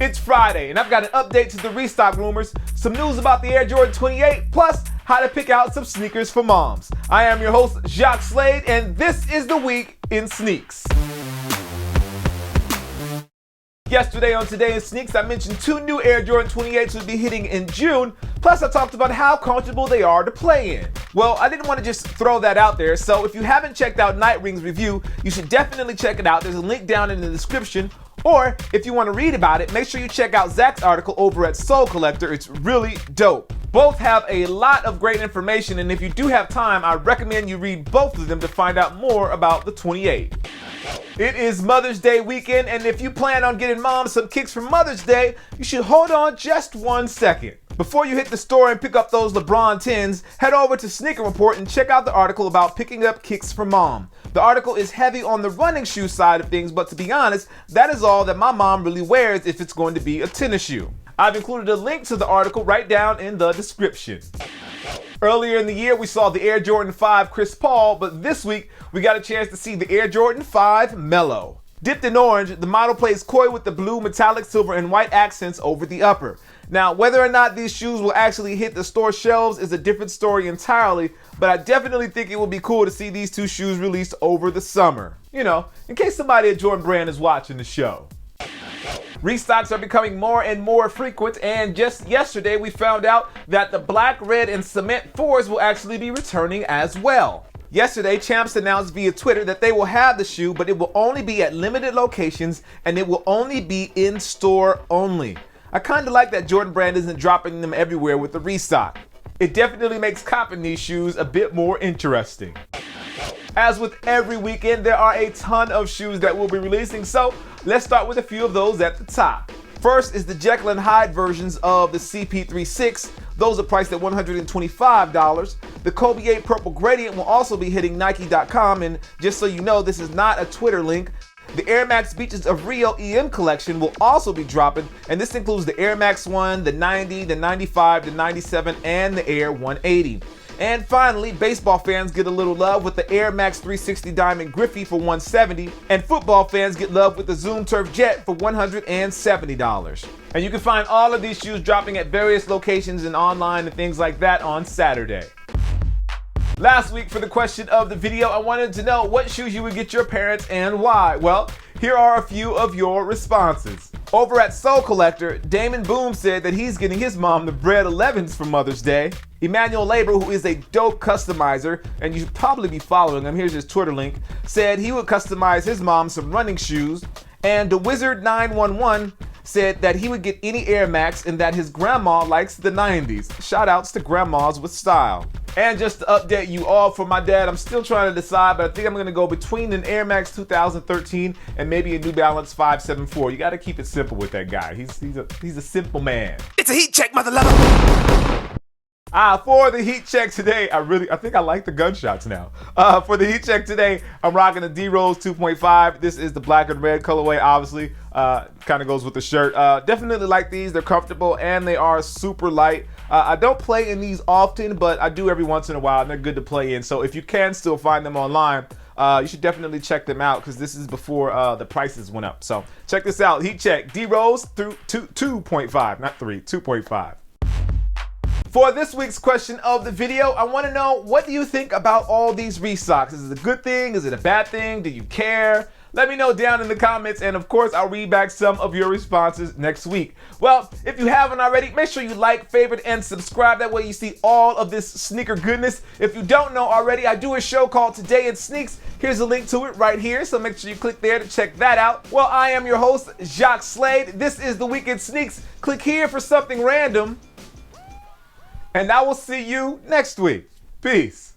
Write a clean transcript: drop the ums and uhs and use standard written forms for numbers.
It's Friday, and I've got an update to the restock rumors, some news about the Air Jordan 28, plus how to pick out some sneakers for moms. I am your host, Jacques Slade, and this is the week in sneaks. Yesterday on Today in Sneaks, I mentioned 2 new Air Jordan 28s would be hitting in June, plus I talked about how comfortable they are to play in. Well, I didn't want to just throw that out there, so if you haven't checked out Nightwing's review, you should definitely check it out. There's a link down in the description. Or if you want to read about it, make sure you check out Zach's article over at Sole Collector. It's really dope. Both have a lot of great information, and if you do have time, I recommend you read both of them to find out more about the 28. It is Mother's Day weekend, and if you plan on getting mom some kicks for Mother's Day, you should hold on just 1 second. Before you hit the store and pick up those LeBron 10s, head over to Sneaker Report and check out the article about picking up kicks for mom. The article is heavy on the running shoe side of things, but to be honest, that is all that my mom really wears if it's going to be a tennis shoe. I've included a link to the article right down in the description. Earlier in the year, we saw the Air Jordan 5 Chris Paul, but this week, we got a chance to see the Air Jordan 5 Mellow. Dipped in orange, the model plays coy with the blue, metallic, silver, and white accents over the upper. Now, whether or not these shoes will actually hit the store shelves is a different story entirely, but I definitely think it would be cool to see these 2 shoes released over the summer. You know, in case somebody at Jordan Brand is watching the show. Restocks are becoming more and more frequent, and just yesterday we found out that the black, red, and cement 4s will actually be returning as well. Yesterday, Champs announced via Twitter that they will have the shoe, but it will only be at limited locations, and it will only be in-store only. I kind of like that Jordan Brand isn't dropping them everywhere with the restock. It definitely makes copping these shoes a bit more interesting. As with every weekend, there are a ton of shoes that we'll be releasing, so let's start with a few of those at the top. First is the Jekyll and Hyde versions of the CP36. Those are priced at $125. The Kobe 8 Purple Gradient will also be hitting Nike.com, and just so you know, this is not a Twitter link. The Air Max Beaches of Rio EM collection will also be dropping, and this includes the Air Max 1, the 90, the 95, the 97, and the Air 180. And finally, baseball fans get a little love with the Air Max 360 Diamond Griffey for $170, and football fans get love with the Zoom Turf Jet for $170. And you can find all of these shoes dropping at various locations and online and things like that on Saturday. Last week for the question of the video, I wanted to know what shoes you would get your parents and why. Well, here are a few of your responses. Over at Sole Collector, Damon Boom said that he's getting his mom the Bred 11s for Mother's Day. Emmanuel Labor, who is a dope customizer, and you should probably be following him, here's his Twitter link, said he would customize his mom some running shoes. And the Wizard 911 said that he would get any Air Max and that his grandma likes the 90s. Shout outs to grandmas with style. And just to update you all, for my dad, I'm still trying to decide, but I think I'm going to go between an Air Max 2013 and maybe a New Balance 574. You got to keep it simple with that guy. He's a simple man. It's a heat check, mother lover. For the heat check today, I think I like the gunshots now. For the heat check today, I'm rocking the D-Rose 2.5. This is the black and red colorway, obviously. Kind of goes with the shirt. Definitely like these. They're comfortable and they are super light. I don't play in these often, but I do every once in a while, and they're good to play in. So if you can still find them online, you should definitely check them out because this is before the prices went up. So check this out. Heat check. D-Rose through 2.5, not 3, 2.5. For this week's question of the video, I want to know, what do you think about all these restocks? Is it a good thing? Is it a bad thing? Do you care? Let me know down in the comments, and of course, I'll read back some of your responses next week. Well, if you haven't already, make sure you like, favorite, and subscribe. That way you see all of this sneaker goodness. If you don't know already, I do a show called Today in Sneaks. Here's a link to it right here, so make sure you click there to check that out. Well, I am your host, Jacques Slade. This is the Week in Sneaks. Click here for something random. And I will see you next week. Peace.